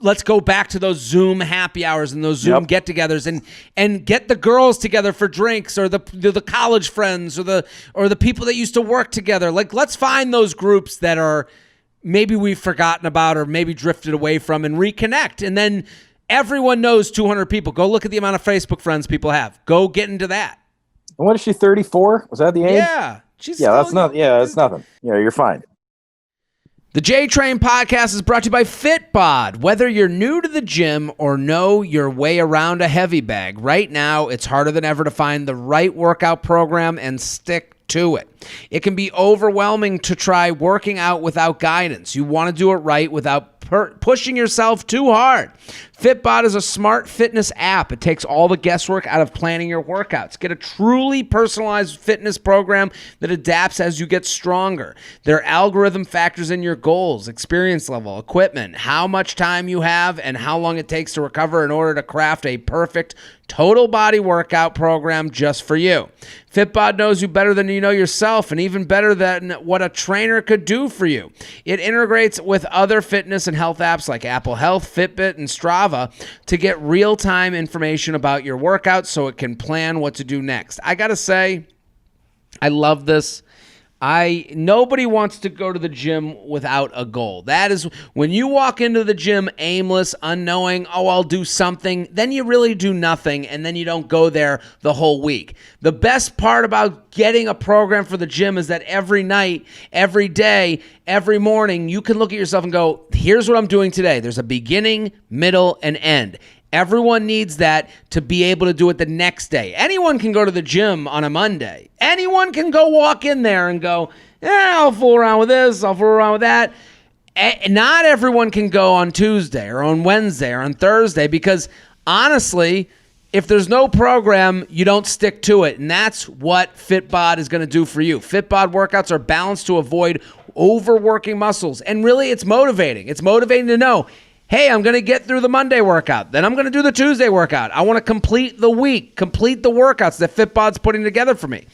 let's go back to those Zoom happy hours and those Zoom get-togethers and get the girls together for drinks, or the college friends, or the people that used to work together. Like, let's find those groups that are maybe we've forgotten about or maybe drifted away from, and reconnect. And then everyone knows 200 people. Go look at the amount of Facebook friends people have. Go get into that. And what is she, 34? Was that the age? Yeah. That's nothing. You're fine. The J-Train podcast is brought to you by FitBod. Whether you're new to the gym or know your way around a heavy bag, right now it's harder than ever to find the right workout program and stick to it. It can be overwhelming to try working out without guidance. You want to do it right without pushing yourself too hard. FitBod is a smart fitness app. It takes all the guesswork out of planning your workouts. Get a truly personalized fitness program that adapts as you get stronger. Their algorithm factors in your goals, experience level, equipment, how much time you have, and how long it takes to recover in order to craft a perfect total body workout program just for you. FitBod knows you better than you know yourself, and even better than what a trainer could do for you. It integrates with other fitness and health apps like Apple Health, Fitbit, and Strava to get real-time information about your workouts so it can plan what to do next. I gotta say, I love this. Nobody wants to go to the gym without a goal. That is, when you walk into the gym aimless, unknowing, I'll do something, then you really do nothing, and then you don't go there the whole week. The best part about getting a program for the gym is that every night, every day, every morning, you can look at yourself and go, here's what I'm doing today. There's a beginning, middle, and end. Everyone needs that to be able to do it the next day. Anyone can go to the gym on a Monday. Anyone can go walk in there and go, I'll fool around with this, I'll fool around with that. not everyone can go on Tuesday or on Wednesday or on Thursday because honestly, if there's no program, you don't stick to it. And that's what FitBod is going to do for you. FitBod workouts are balanced to avoid overworking muscles. And really, it's motivating. It's motivating to know, hey, I'm going to get through the Monday workout. Then I'm going to do the Tuesday workout. I want to complete the week, complete the workouts that FitBod's putting together for me.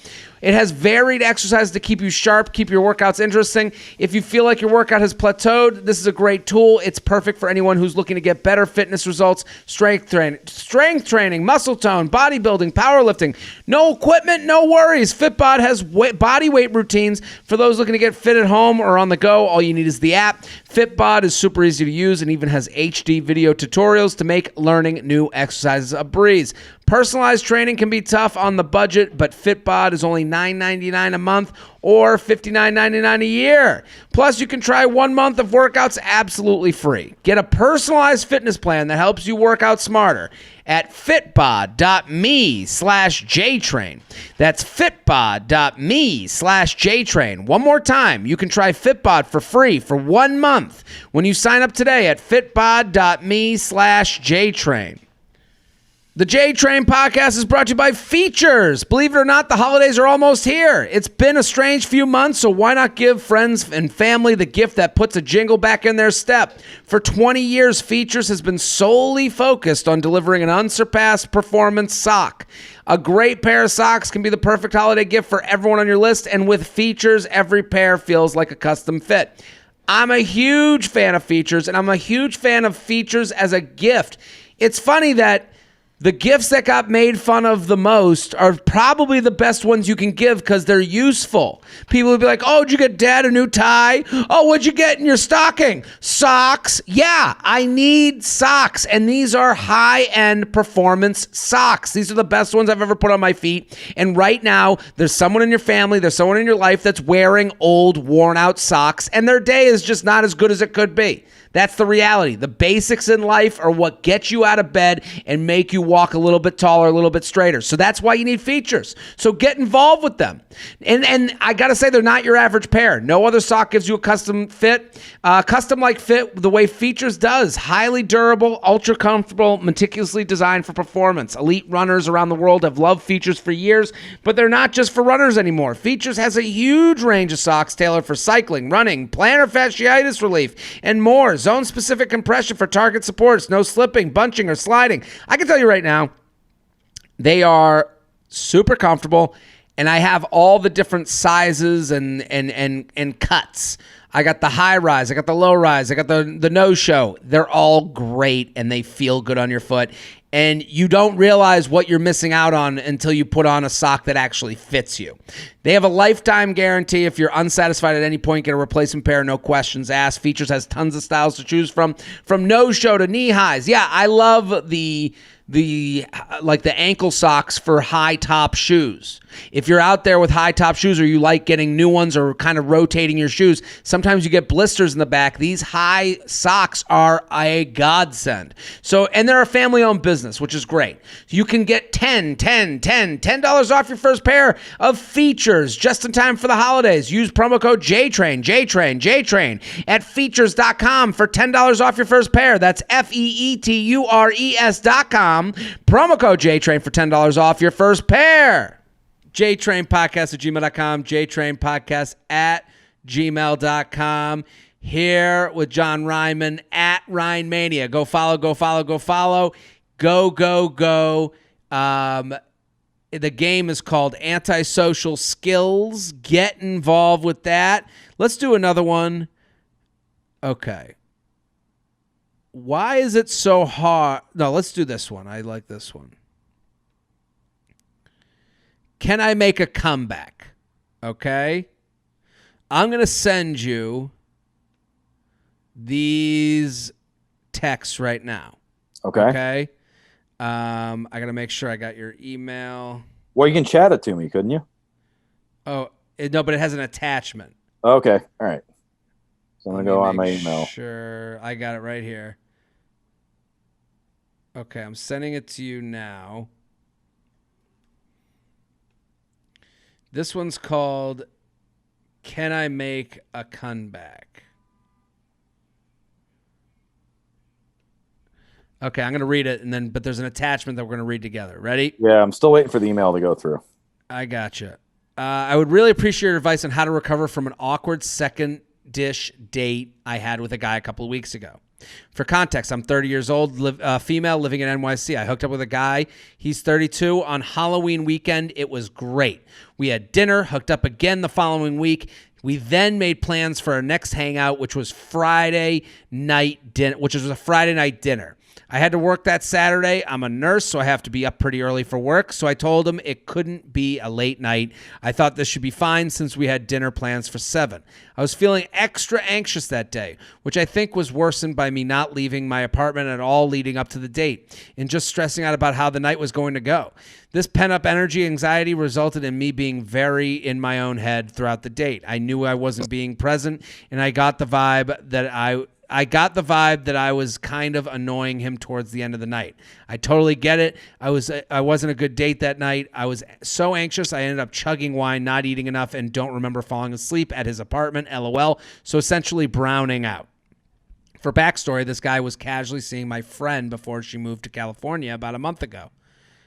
It has varied exercises to keep you sharp, keep your workouts interesting. If you feel like your workout has plateaued, this is a great tool. It's perfect for anyone who's looking to get better fitness results, strength training, muscle tone, bodybuilding, powerlifting. No equipment, no worries. FitBod has body weight routines for those looking to get fit at home or on the go. All you need is the app. FitBod is super easy to use and even has HD video tutorials to make learning new exercises a breeze. Personalized training can be tough on the budget, but FitBod is only $9.99 a month or $59.99 a year. Plus, you can try 1 month of workouts absolutely free. Get a personalized fitness plan that helps you work out smarter at fitbod.me/JTrain. That's fitbod.me/JTrain. One more time, you can try FitBod for free for 1 month when you sign up today at fitbod.me/JTrain. The J-Train podcast is brought to you by Features. Believe it or not, the holidays are almost here. It's been a strange few months, so why not give friends and family the gift that puts a jingle back in their step? For 20 years, Features has been solely focused on delivering an unsurpassed performance sock. A great pair of socks can be the perfect holiday gift for everyone on your list, and with Features, every pair feels like a custom fit. I'm a huge fan of Features, and I'm a huge fan of Features as a gift. It's funny that the gifts that got made fun of the most are probably the best ones you can give because they're useful. People will be like, oh, did you get Dad a new tie? Oh, what'd you get in your stocking? Socks. Yeah, I need socks. And these are high-end performance socks. These are the best ones I've ever put on my feet. And right now, there's someone in your family, there's someone in your life that's wearing old, worn-out socks, and their day is just not as good as it could be. That's the reality. The basics in life are what get you out of bed and make you walk a little bit taller, a little bit straighter. So that's why you need Features. So get involved with them. And I got to say, they're not your average pair. No other sock gives you a custom fit. Custom-like fit the way Features does. Highly durable, ultra comfortable, meticulously designed for performance. Elite runners around the world have loved Features for years, but they're not just for runners anymore. Features has a huge range of socks tailored for cycling, running, plantar fasciitis relief, and more. Zone-specific compression for target supports, no slipping, bunching, or sliding. I can tell you right now, they are super comfortable, and I have all the different sizes and cuts. I got the high rise, I got the low rise, I got the no-show. They're all great, and they feel good on your foot. And you don't realize what you're missing out on until you put on a sock that actually fits you. They have a lifetime guarantee. If you're unsatisfied at any point, get a replacement pair, no questions asked. Features has tons of styles to choose from no-show to knee highs. Yeah, I love the ankle socks for high top shoes. If you're out there with high top shoes or you like getting new ones or kind of rotating your shoes, sometimes you get blisters in the back. These high socks are a godsend. So, and they're a family-owned business, which is great. You can get $10 off your first pair of Features just in time for the holidays. Use promo code JTRAIN at features.com for $10 off your first pair. That's FEETURES.com. Promo code JTRAIN for $10 off your first pair. JTrainPodcast@gmail.com, JTrainPodcast@gmail.com. Here with John Ryman at RymanMania. Go follow. Go. The game is called Antisocial Skills. Get involved with that. Let's do another one. Okay. Why is it so hard? No, let's do this one. I like this one. Can I make a comeback? Okay. I'm going to send you these texts right now. Okay. I got to make sure I got your email. Well, you can chat it to me, couldn't you? Oh, no, but it has an attachment. Okay. All right. So I'm going to go on my email. Sure. I got it right here. Okay. I'm sending it to you now. This one's called Can I Make a Comeback? Okay, I'm going to read it, but there's an attachment that we're going to read together. Ready? Yeah, I'm still waiting for the email to go through. I gotcha. I would really appreciate your advice on how to recover from an awkward second dish date I had with a guy a couple of weeks ago. For context, I'm 30 years old, female, living in NYC. I hooked up with a guy. He's 32. On Halloween weekend, it was great. We had dinner, hooked up again the following week. We then made plans for our next hangout, which was Friday night dinner, which was a Friday night dinner. I had to work that Saturday. I'm a nurse, so I have to be up pretty early for work. So I told him it couldn't be a late night. I thought this should be fine since we had dinner plans for 7. I was feeling extra anxious that day, which I think was worsened by me not leaving my apartment at all leading up to the date and just stressing out about how the night was going to go. This pent-up energy anxiety resulted in me being very in my own head throughout the date. I knew I wasn't being present, and I got the vibe that I was kind of annoying him towards the end of the night. I totally get it. I wasn't a good date that night. I was so anxious. I ended up chugging wine, not eating enough, and don't remember falling asleep at his apartment, LOL. So essentially browning out. For backstory, this guy was casually seeing my friend before she moved to California about a month ago.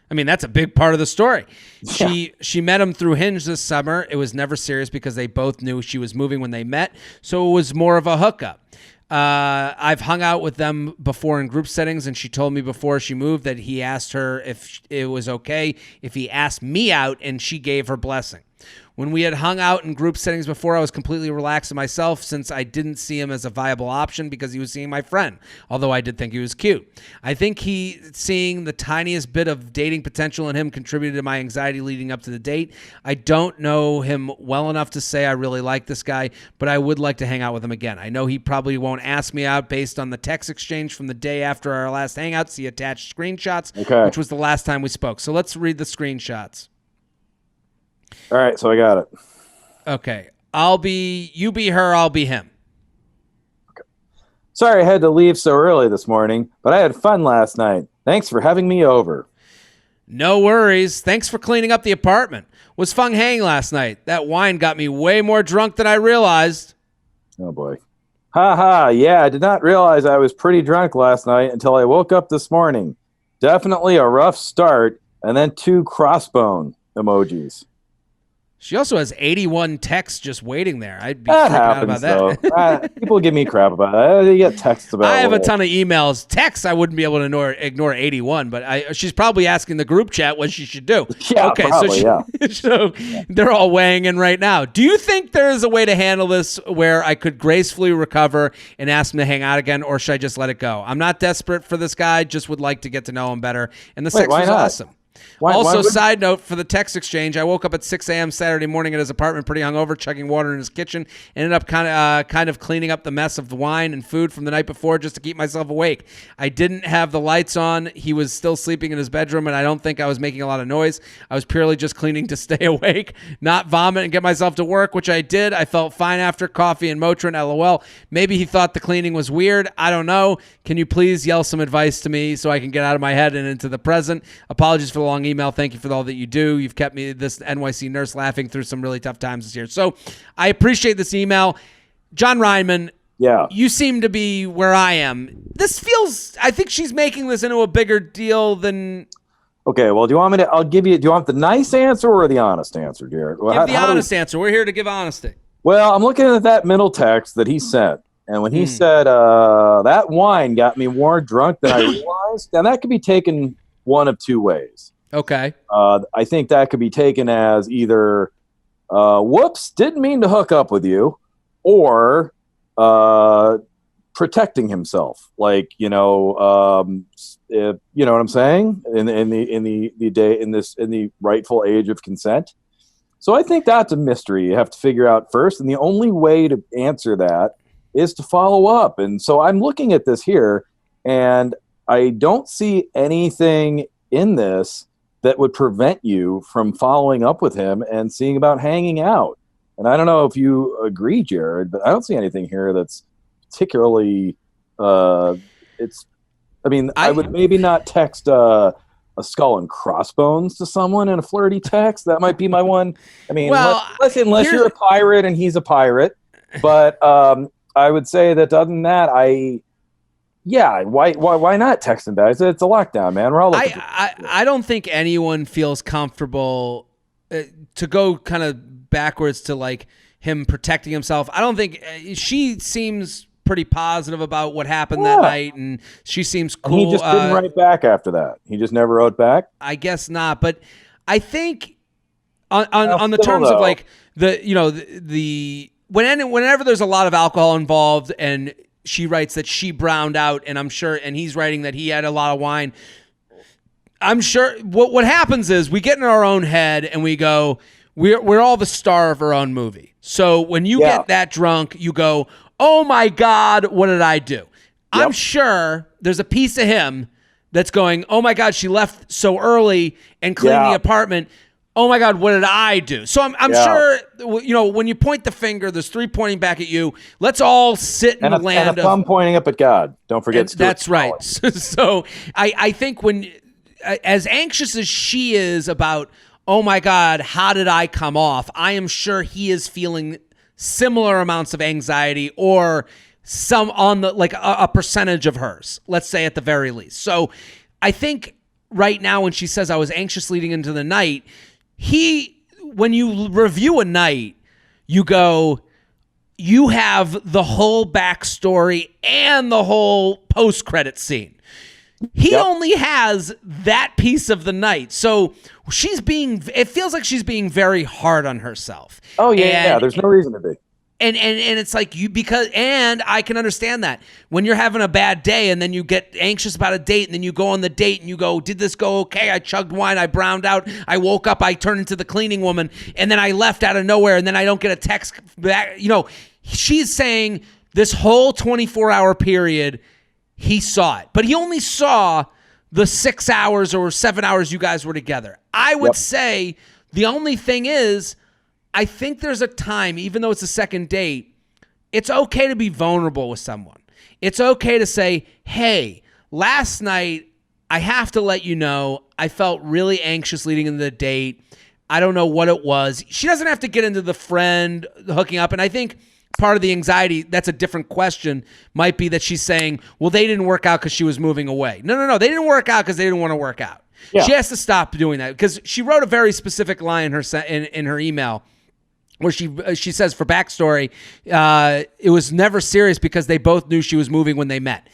I mean, that's a big part of the story. She met him through Hinge this summer. It was never serious because they both knew she was moving when they met, so it was more of a hookup. I've hung out with them before in group settings, and she told me before she moved that he asked her if it was okay if he asked me out, and she gave her blessing. When we had hung out in group settings before, I was completely relaxed in myself since I didn't see him as a viable option because he was seeing my friend, although I did think he was cute. I think seeing the tiniest bit of dating potential in him contributed to my anxiety leading up to the date. I don't know him well enough to say I really like this guy, but I would like to hang out with him again. I know he probably won't ask me out based on the text exchange from the day after our last hangout. See attached screenshots, which was the last time we spoke. So let's read the screenshots. All right, so I got it. Okay. You be her, I'll be him. Okay. Sorry I had to leave so early this morning, but I had fun last night. Thanks for having me over. No worries. Thanks for cleaning up the apartment. Was fun hanging last night. That wine got me way more drunk than I realized. Oh, boy. Yeah, I did not realize I was pretty drunk last night until I woke up this morning. Definitely a rough start, and then 2 crossbone emojis. She also has 81 texts just waiting there. I'd be freaking out about that. People give me crap about that. They get texts about I have a ton of emails. Texts, I wouldn't be able to ignore 81, but she's probably asking the group chat what she should do. Yeah, okay, probably, so they're all weighing in right now. Do you think there is a way to handle this where I could gracefully recover and ask him to hang out again, or should I just let it go? I'm not desperate for this guy, just would like to get to know him better. And the sex was awesome. Side note for the text exchange, I woke up at 6 a.m. Saturday morning at his apartment pretty hungover, chugging water in his kitchen, ended up kind of cleaning up the mess of the wine and food from the night before just to keep myself awake. I didn't have the lights on. He was still sleeping in his bedroom, and I don't think I was making a lot of noise. I was purely just cleaning to stay awake, not vomit and get myself to work, which I did. I felt fine after coffee and Motrin, LOL. Maybe he thought the cleaning was weird. I don't know. Can you please yell some advice to me so I can get out of my head and into the present? Apologies for the long email. Thank you for all that you do. You've kept me, this NYC nurse, laughing through some really tough times this year. So I appreciate this email. John Reinman, you seem to be where I am. I think she's making this into a bigger deal than... Okay, well, do you want the nice answer or the honest answer, Jared? Well, give the honest answer. We're here to give honesty. Well, I'm looking at that middle text that he sent. And when he said, that wine got me more drunk than I realized, and that could be taken one of 2 ways. Okay. I think that could be taken as either, whoops, didn't mean to hook up with you, or protecting himself. Like, you know what I'm saying? In the rightful age of consent. So I think that's a mystery you have to figure out first, and the only way to answer that is to follow up. And so I'm looking at this here, and I don't see anything in this that would prevent you from following up with him and seeing about hanging out. And I don't know if you agree, Jared, but I don't see anything here that's particularly I would maybe not text a skull and crossbones to someone in a flirty text. That might be my one. I mean, unless you're a pirate and he's a pirate, but I would say that other than that, Yeah, why not text him back? It's a lockdown, man. We're all looking I don't think anyone feels comfortable to go kind of backwards to like him protecting himself. I don't think she seems pretty positive about what happened that night, and she seems cool. And he just didn't write back after that. He just never wrote back. I guess not, but I think on the terms of like whenever there's a lot of alcohol involved, and she writes that she browned out, and I'm sure, and he's writing that he had a lot of wine. I'm sure what happens is we get in our own head and we go, we're all the star of our own movie. So when you get that drunk, you go, oh my God, what did I do? Yep. I'm sure there's a piece of him that's going, oh my God, she left so early and cleaned the apartment. Oh my God, what did I do? So I'm sure, when you point the finger, there's three pointing back at you. Let's all sit in the land and a thumb pointing up at God. Don't forget. That's right. So I think when, as anxious as she is about, oh my God, how did I come off? I am sure he is feeling similar amounts of anxiety, or some on the, like a percentage of hers, let's say at the very least. So I think right now when she says I was anxious leading into the night, when you review a night, you go, you have the whole backstory and the whole post-credit scene. He only has that piece of the night. So it feels like she's being very hard on herself. Oh yeah, there's no reason to be. And it's like and I can understand that when you're having a bad day and then you get anxious about a date and then you go on the date and you go, did this go okay? I chugged wine, I browned out, I woke up, I turned into the cleaning woman, and then I left out of nowhere, and then I don't get a text back. She's saying this whole 24-hour period, he saw it, but he only saw the 6 hours or 7 hours you guys were together. I would say the only thing is, I think there's a time, even though it's a second date, it's okay to be vulnerable with someone. It's okay to say, hey, last night, I have to let you know, I felt really anxious leading into the date. I don't know what it was. She doesn't have to get into the friend hooking up. And I think part of the anxiety, that's a different question, might be that she's saying, well, they didn't work out because she was moving away. No. They didn't work out because they didn't want to work out. Yeah. She has to stop doing that because she wrote a very specific line in her email where she says, for backstory, it was never serious because they both knew she was moving when they met.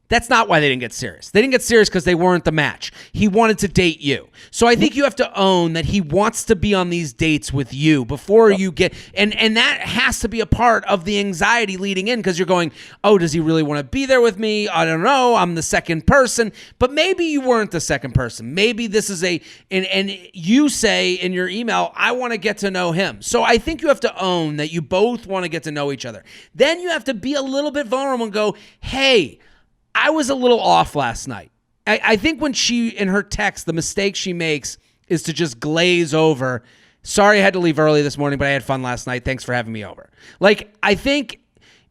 That's not why they didn't get serious. They didn't get serious because they weren't the match. He wanted to date you. So I think you have to own that he wants to be on these dates with you before you get, and that has to be a part of the anxiety leading in, because you're going, oh, does he really want to be there with me? I don't know. I'm the second person. But maybe you weren't the second person. Maybe this is and you say in your email, I want to get to know him. So I think you have to own that you both want to get to know each other. Then you have to be a little bit vulnerable and go, hey, I was a little off last night. I think when she, in her text, the mistake she makes is to just glaze over. Sorry I had to leave early this morning, but I had fun last night. Thanks for having me over. Like, I think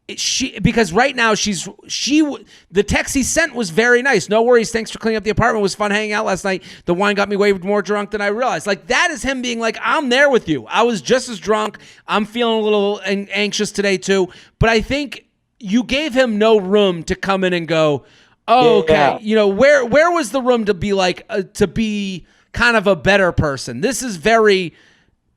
because right now the text he sent was very nice. No worries. Thanks for cleaning up the apartment. It was fun hanging out last night. The wine got me way more drunk than I realized. Like, that is him being like, I'm there with you. I was just as drunk. I'm feeling a little anxious today too. But I think you gave him no room to come in and go, oh, okay. Yeah. Where was the room to be like, to be kind of a better person? This is very,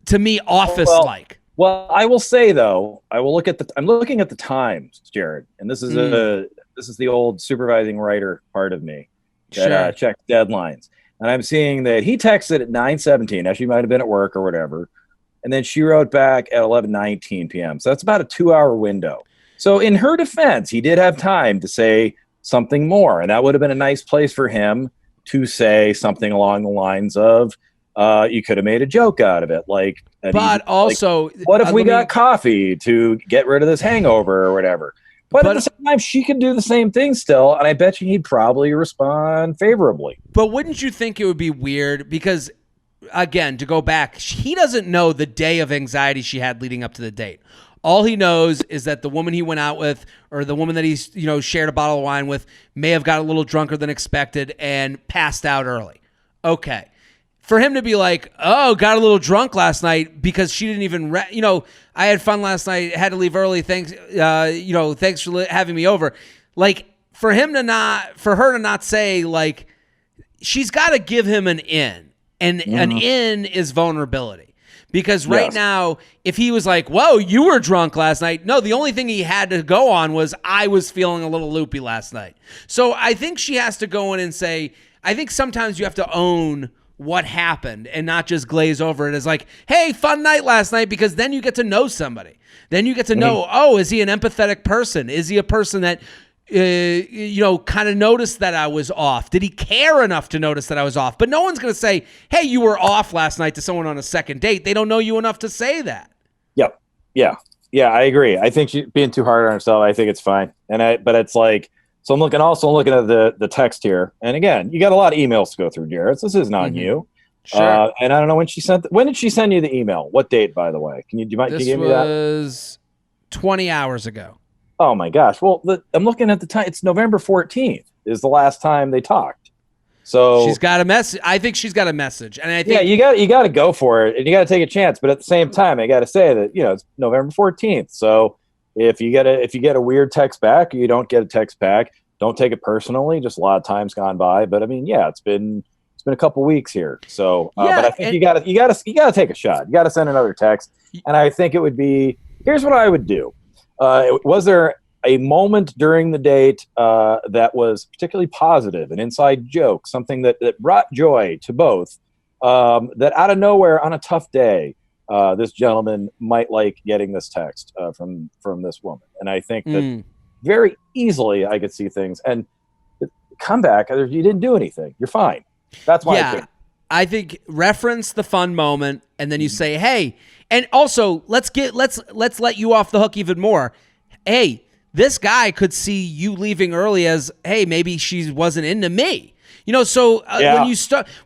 to me, office-like. Well, I will say though, I'm looking at the times, Jared, and this is this is the old supervising writer part of me that checks deadlines, and I'm seeing that he texted at 9:17. Now she might have been at work or whatever, and then she wrote back at 11:19 p.m. So that's about a 2-hour window. So in her defense, he did have time to say something more, and that would have been a nice place for him to say something along the lines of, you could have made a joke out of it. Like, but also, what if we got coffee to get rid of this hangover or whatever? But at the same time, she could do the same thing still, and I bet you he'd probably respond favorably. But wouldn't you think it would be weird? Because, again, to go back, he doesn't know the day of anxiety she had leading up to the date. All he knows is that the woman he went out with, or the woman that he's shared a bottle of wine with, may have got a little drunker than expected and passed out early. Okay. For him to be like, oh, got a little drunk last night because she didn't even, I had fun last night, had to leave early. Thanks, thanks for having me over. Like, for her to not say, like, she's got to give him an in, and an in is vulnerability. Because right now, if he was like, whoa, you were drunk last night. No, the only thing he had to go on was, I was feeling a little loopy last night. So I think she has to go in and say, I think sometimes you have to own what happened and not just glaze over it as like, hey, fun night last night, because then you get to know somebody. Then you get to know, oh, is he an empathetic person? Is he a person that kind of noticed that I was off? Did he care enough to notice that I was off? But no one's going to say, hey, you were off last night to someone on a second date. They don't know you enough to say that. Yep. Yeah. I agree. I think she's being too hard on herself. I think it's fine. But it's like, so I'm looking at the text here. And again, you got a lot of emails to go through, Jared. So this isn't on you. Sure. And I don't know when did she send you the email? What date, by the way? Can you give me that? This was 20 hours ago. Oh my gosh. Well, I'm looking at the time. It's November 14th is the last time they talked. So she's got a message. I think she's got a message. And I think you got to go for it, and you got to take a chance. But at the same time, I got to say that, it's November 14th. So if you get a weird text back, or you don't get a text back, don't take it personally. Just a lot of time's gone by. But I mean, it's been a couple weeks here. So, but I think you got to take a shot. You got to send another text. And I think it would be, here's what I would do. Was there a moment during the date that was particularly positive, an inside joke, something that brought joy to both, that out of nowhere on a tough day, this gentleman might like getting this text from this woman? And I think that very easily I could see things. And come back, you didn't do anything. You're fine. That's my opinion. I think reference the fun moment, and then you say, hey, and also let's let you off the hook even more. Hey, this guy could see you leaving early as, hey, maybe she wasn't into me.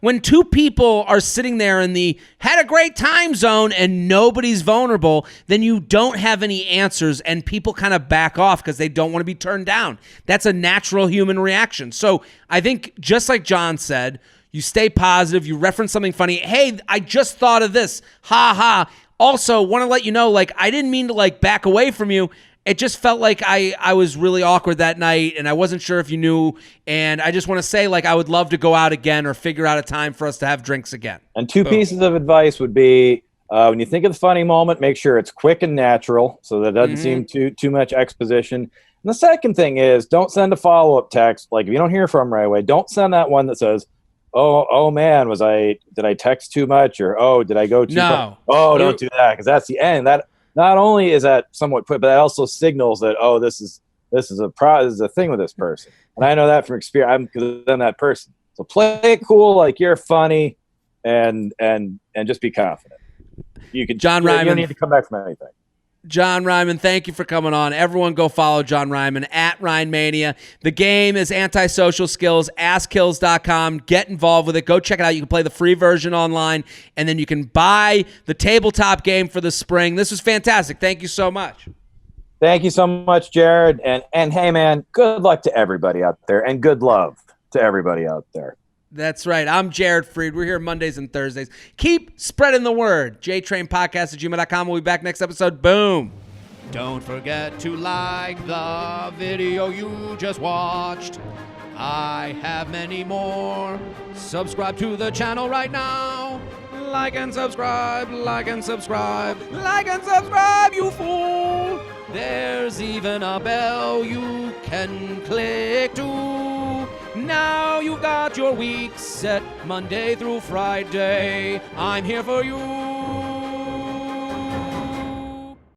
When two people are sitting there in the had a great time zone and nobody's vulnerable, then you don't have any answers, and people kind of back off because they don't want to be turned down. That's a natural human reaction. So I think, just like John said, you stay positive, you reference something funny. Hey, I just thought of this. Ha ha. Also, want to let you know, like, I didn't mean to like back away from you. It just felt like I was really awkward that night, and I wasn't sure if you knew. And I just want to say, like, I would love to go out again or figure out a time for us to have drinks again. And two pieces of advice would be, when you think of the funny moment, make sure it's quick and natural, so that it doesn't seem too much exposition. And the second thing is, don't send a follow-up text. Like, if you don't hear from them right away, don't send that one that says, oh man, did I text too much, or did I go too far? Oh, don't do that, because that's the end. That not only is that somewhat quick, but that also signals that this is a thing with this person. And I know that from experience. I'm that person. So play it cool, like you're funny, and just be confident. You can John Ryman. You don't need to come back from anything. John Ryman, thank you for coming on. Everyone go follow John Ryman at RymanMania. The game is Antisocial Skills, asskills.com. Get involved with it. Go check it out. You can play the free version online, and then you can buy the tabletop game for the spring. This was fantastic. Thank you so much. Thank you so much, Jared. And hey, man, good luck to everybody out there, and good love to everybody out there. That's right. I'm Jared Freid. We're here Mondays and Thursdays. Keep spreading the word. jtrainpodcast@gmail.com. We'll be back next episode. Boom. Don't forget to like the video you just watched. I have many more. Subscribe to the channel right now. Like and subscribe, like and subscribe, like and subscribe, you fool. There's even a bell you can click to. Now you've got your week set Monday through Friday. I'm here for you.